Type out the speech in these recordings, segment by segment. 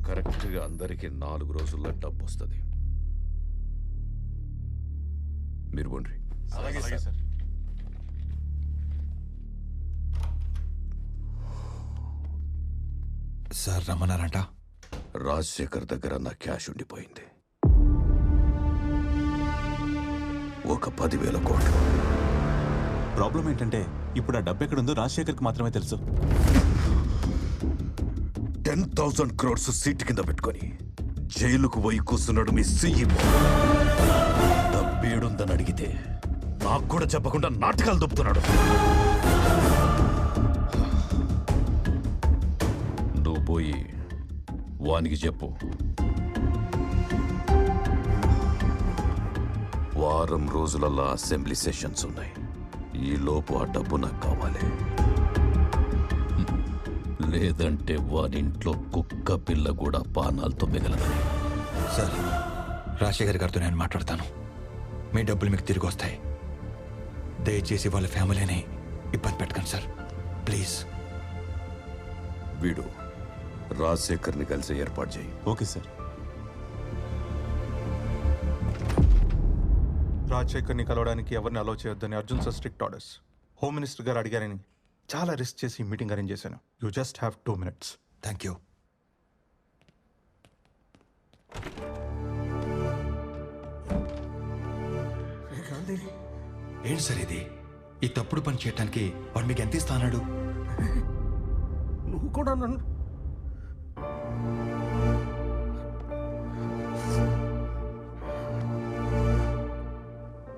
కరెక్ట్గా అందరికి 4 రోజుల్లో డబ్బు వస్తుంది. మీరు పోండి. అలాగే సార్. సార్ రమ్మన్నారంట. రాజశేఖర్ దగ్గర నా క్యాష్ ఉండిపోయింది. ఒక 10,000 కోట్లు. ప్రాబ్లం ఏంటంటే ఇప్పుడు ఆ డబ్బు ఎక్కడుందో రాజశేఖర్కి మాత్రమే తెలుసు. 10,000 crores సీటు కింద పెట్టుకొని జైలుకు పోయి కూస్తున్నాడు మీ సీఈఓ. డబ్బేడుందని అడిగితే నాకు కూడా చెప్పకుండా నాటకాలు దొప్పుతున్నాడు. నువ్వు పోయి వానికి చెప్పు, వారం రోజులల్లా అసెంబ్లీ సెషన్స్ ఉన్నాయి. ఈ లోపు ఆ డబ్బు నాకు కావాలి. లేదంటే వారింట్లో కుక్క పిల్ల కూడా పానాలతో మిగలదని. సార్ రాజశేఖర్ గారితో నేను మాట్లాడతాను. మీ డబ్బులు మీకు తిరిగి వస్తాయి. దయచేసి వాళ్ళ ఫ్యామిలీని ఇబ్బంది పెట్టకండి సార్, ప్లీజ్. వీడు రాజశేఖర్ని కలిసి ఏర్పాటు చేయి. Okay sir. రాజశేఖర్ని కలవడానికి ఎవరిని అలౌ చేయొద్దని Arjun sir strict orders. Home minister గారు అడిగారని చాలా రిస్క్ చేసి మీటింగ్ అరేంజ్ చేశాను. You just have 2 minutes. Thank you. ఏంటి సార్ ఇది? ఈ తప్పుడు పని చేయడానికి వాడు మీకు ఎంత ఇస్తా అన్నాడు? నువ్వు కూడా నన్ను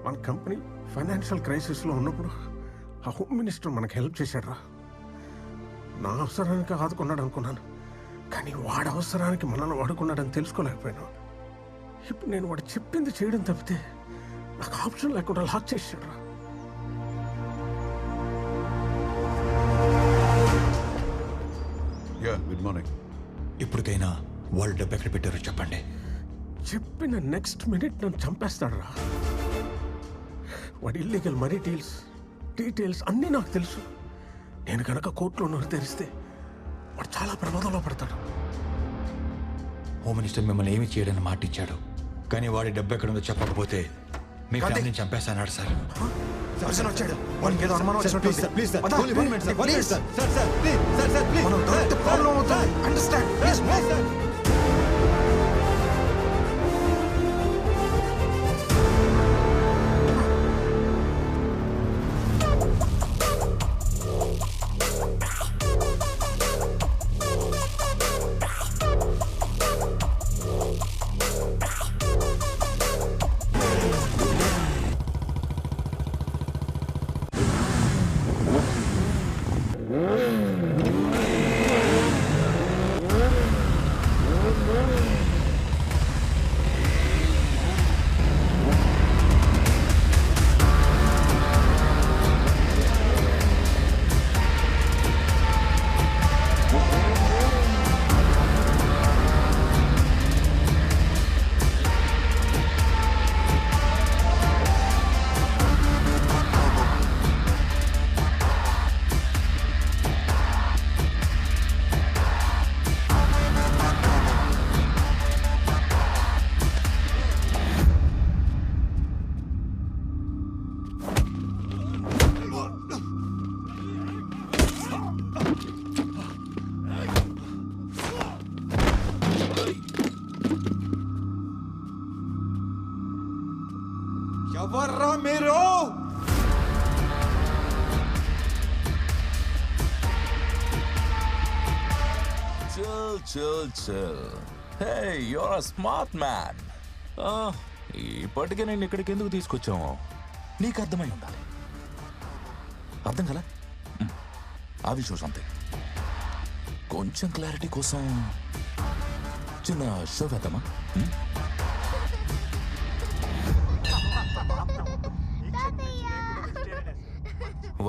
మన కంపెనీ ఫైనాన్షియల్ క్రైసిస్లో ఉన్నప్పుడు ఆ హోమ్ మినిస్టర్ మనకు హెల్ప్ చేశాడు రా. నా అవసరానికి ఆదుకున్నాడు అనుకున్నాను, కానీ వాడి అవసరానికి మనల్ని వాడుకున్నాడని తెలుసుకోలేకపోయాను. ఇప్పుడు నేను వాడు చెప్పింది చేయడం తప్పితే నాకు ఆప్షన్ లేకుండా లాక్ చేశాడు రా. Good morning. ఇప్పటికైనా వాళ్ళు డబ్బు ఎక్కడ పెట్టారో చెప్పండి. చెప్పిన నెక్స్ట్ మినిట్ నన్ను చంపేస్తాడు రా. వాడి ఇల్లీగల్ మనీ డీటెయిల్స్ అన్నీ నాకు తెలుసు. నేను కనుక కోర్టులో నోరు తెరిస్తే వాడు చాలా ప్రమాదంలో పడతాడు. హోమ్ మినిస్టర్ మిమ్మల్ని ఏమి చేయడని మాట ఇచ్చాడు, కానీ వాడి డబ్బు ఎక్కడుందో చెప్పకపోతే మీ ఫ్యామిలీని చంపేస్తాన్నాడు సార్. వచ్చాడు, వాడికి ఏదో అనుమానం ఎవర్రా మీరు? Chill. Hey, you're a smart man. ఇప్పటికే నేను ఇక్కడికి ఎందుకు తీసుకొచ్చాము నీకు అర్థమై ఉండాలి. అర్థం కదా? అవి షో సంథింగ్. కొంచెం క్లారిటీ కోసం చిన్న షో వేద్దామా?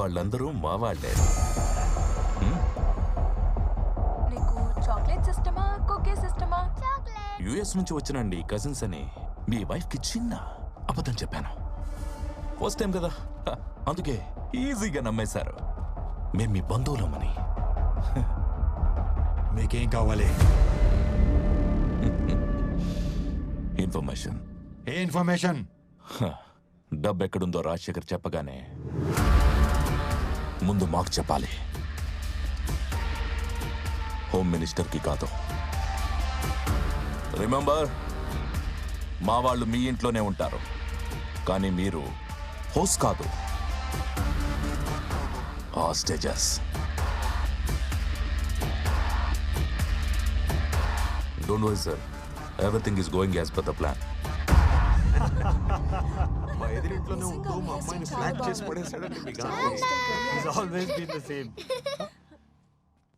వాళ్ళందరూ మా వాళ్ళే. యుఎస్ నుంచి వచ్చినండి కజిన్స్ అని మీ వైఫ్ కి చిన్న అబద్ధం చెప్పాను. ఫస్ట్ టైం కదా, అందుకే ఈజీగా నమ్మేశారు. మేము మీ బంధువులమని. మీకేం కావాలి? ఇన్ఫర్మేషన్. ఏ ఇన్ఫర్మేషన్? డబ్బు ఎక్కడుందో రాజశేఖర్ చెప్పగానే ముందు మాకు చెప్పాలి, హోమ్ మినిస్టర్కి కాదు. రిమెంబర్, మా వాళ్ళు మీ ఇంట్లోనే ఉంటారు, కానీ మీరు హోస్ట్ కాదు, hostages. Don't worry sir, everything is going as per the plan. మా ఎదురింట్లోనే ఉంటూ మా అమ్మాయిని ఫ్లాట్ చేసి పడేసాడని మీకు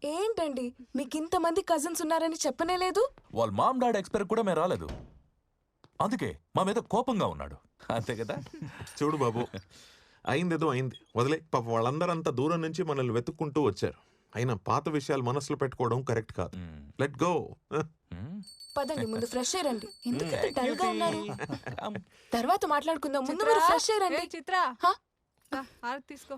ఏంటండి మీకు ఇంతమంది కజిన్స్ ఉన్నారని చెప్పనే లేదు? వాళ్ళ మామ్ డాడ్ ఎక్స్పైర్ కూడా మేము రాలేదు, అందుకే మా మీద కోపంగా ఉన్నాడు, అంతే కదా? చూడు బాబు, అయిందేదో అయింది, వదిలే. పాప వాళ్ళందరూ అంత దూరం నుంచి మనల్ని వెతుక్కుంటూ వచ్చారు. అయినా పాత విషయాలు మనసులో పెట్టుకోవడం కరెక్ట్ కాదు. Let go. పదండి, ముందు ఫ్రెష్ అయ్యండి. ఎందుకంత డల్ గా ఉన్నారు? తర్వాత మాట్లాడుకుందాం, ముందు మీరు ఫ్రెష్ అయ్యండి. చిత్ర, హా? ఆర్తి తీసుకో.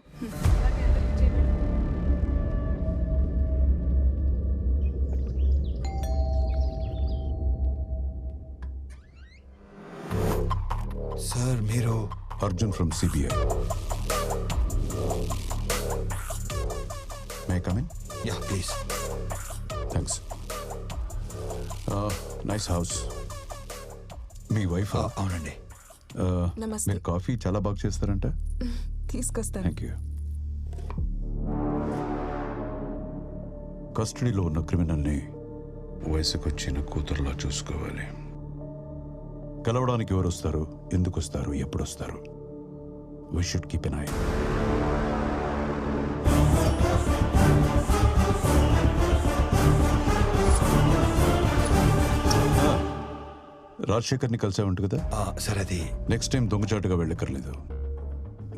సార్ మీరు? Arjun from CBI. May come in? Yeah please. Thanks. Nice house. Me wife? అవునండి. నమస్తే. మీరు కాఫీ చాలా బాగా చేస్తారంట. తీసుకొస్తాను. Thank you. కస్టడీలో ఉన్న క్రిమినల్ని వయసుకొచ్చిన కూతురులా చూసుకోవాలి. కలవడానికి ఎవరు వస్తారు, ఎందుకు వస్తారు, ఎప్పుడు వస్తారు? We should keep an eye. రాజశేఖర్ని కలిసే ఉంటుంది కదా? సార్ అది నెక్స్ట్ టైం దొంగచాటుగా వెళ్ళక్కర్లేదు,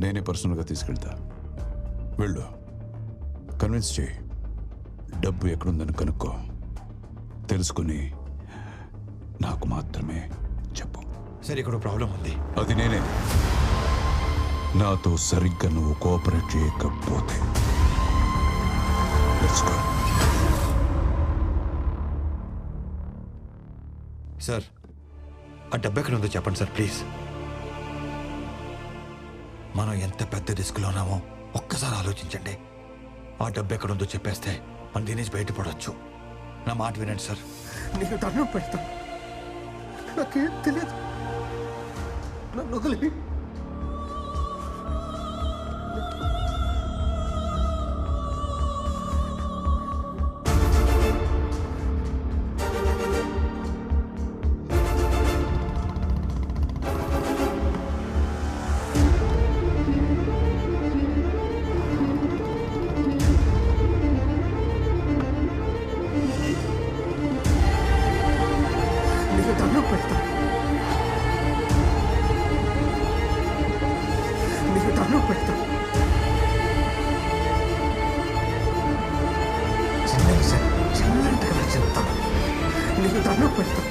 నేనే పర్సనల్గా తీసుకెళ్తా. వెళ్ళు, కన్విన్స్ చేయి, డబ్బు ఎక్కడుందని కనుక్కో, తెలుసుకుని నాకు మాత్రమే చెప్పు. సార్ ఇక్కడ ప్రాబ్లం ఉంది. అది నేనే. నాతో సరిగ్గా నువ్వు కోఆపరేట్ చేయకపోతే లెట్స్ గో. సార్ ఆ డబ్బు ఎక్కడ ఉందో చెప్పండి సార్ ప్లీజ్. మనం ఎంత పెద్ద రిస్క్లో ఉన్నామో ఒక్కసారి ఆలోచించండి. ఆ డబ్బు ఎక్కడ ఉందో చెప్పేస్తే మనం దీని నుంచి బయటపడవచ్చు. నా మాట వినండి సార్. నీకు దండం పెడతాను, నాకేం తెలియదు, నన్ను వదిలి. నీకు దండం పెడతాను, నీకు దండం పెడతాను. చిన్నగా సార్, చిన్నగా చెప్తాను, నీకు దండం పెడతాను.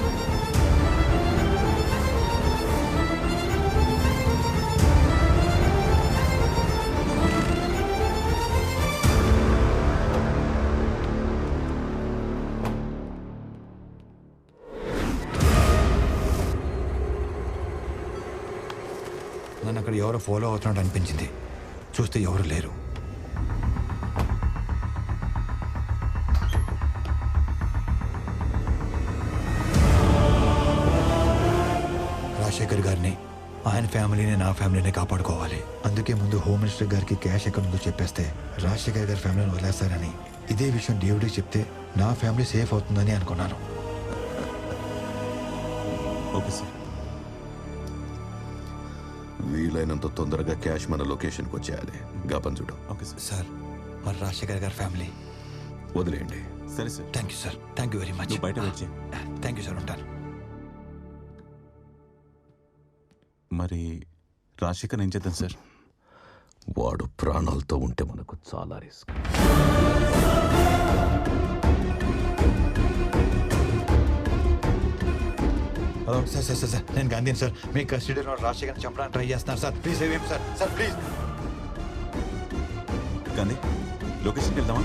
నన్ను అక్కడ ఎవరో ఫాలో అవుతున్నట్టు అనిపించింది, చూస్తే ఎవరు లేరు. రాజశేఖర్ గారిని, ఆయన ఫ్యామిలీని, నా ఫ్యామిలీని కాపాడుకోవాలి. అందుకే ముందు హోమ్ మినిస్టర్ గారికి క్యాష్ ఎక్కడ ఉందో చెప్పేస్తే రాజశేఖర్ గారి ఫ్యామిలీని వదిలేస్తారని, ఇదే విషయం దేవుడికి చెప్తే నా ఫ్యామిలీ సేఫ్ అవుతుందని అనుకున్నాను. Okay sir. వీలైనంత తొందరగా క్యాష్ మన లొకేషన్కి వచ్చేయాలి. గాపన్ చూడు. Okay sir. సార్ మరి రాజశేఖర్ గారి ఫ్యామిలీ? వదిలేయండి. సరే sir. Thank you sir, thank you very much. నువ్వు బయట వచ్చి. థ్యాంక్ యూ సార్, ఉంటాను. మరి రాజశేఖర్ ఏం చేద్దాం సార్? వాడు ప్రాణాలతో ఉంటే మనకు చాలా risk. Hello sir, sir sir sir నేను గాంధీని సార్. మీ కస్టడీలో రాజశేఖర్ని చంపడానికి ట్రై చేస్తున్నారు సార్. ప్లీజ్ ఏం సార్, సార్ ప్లీజ్. కానీ లొకేషన్కి వెళ్దామా?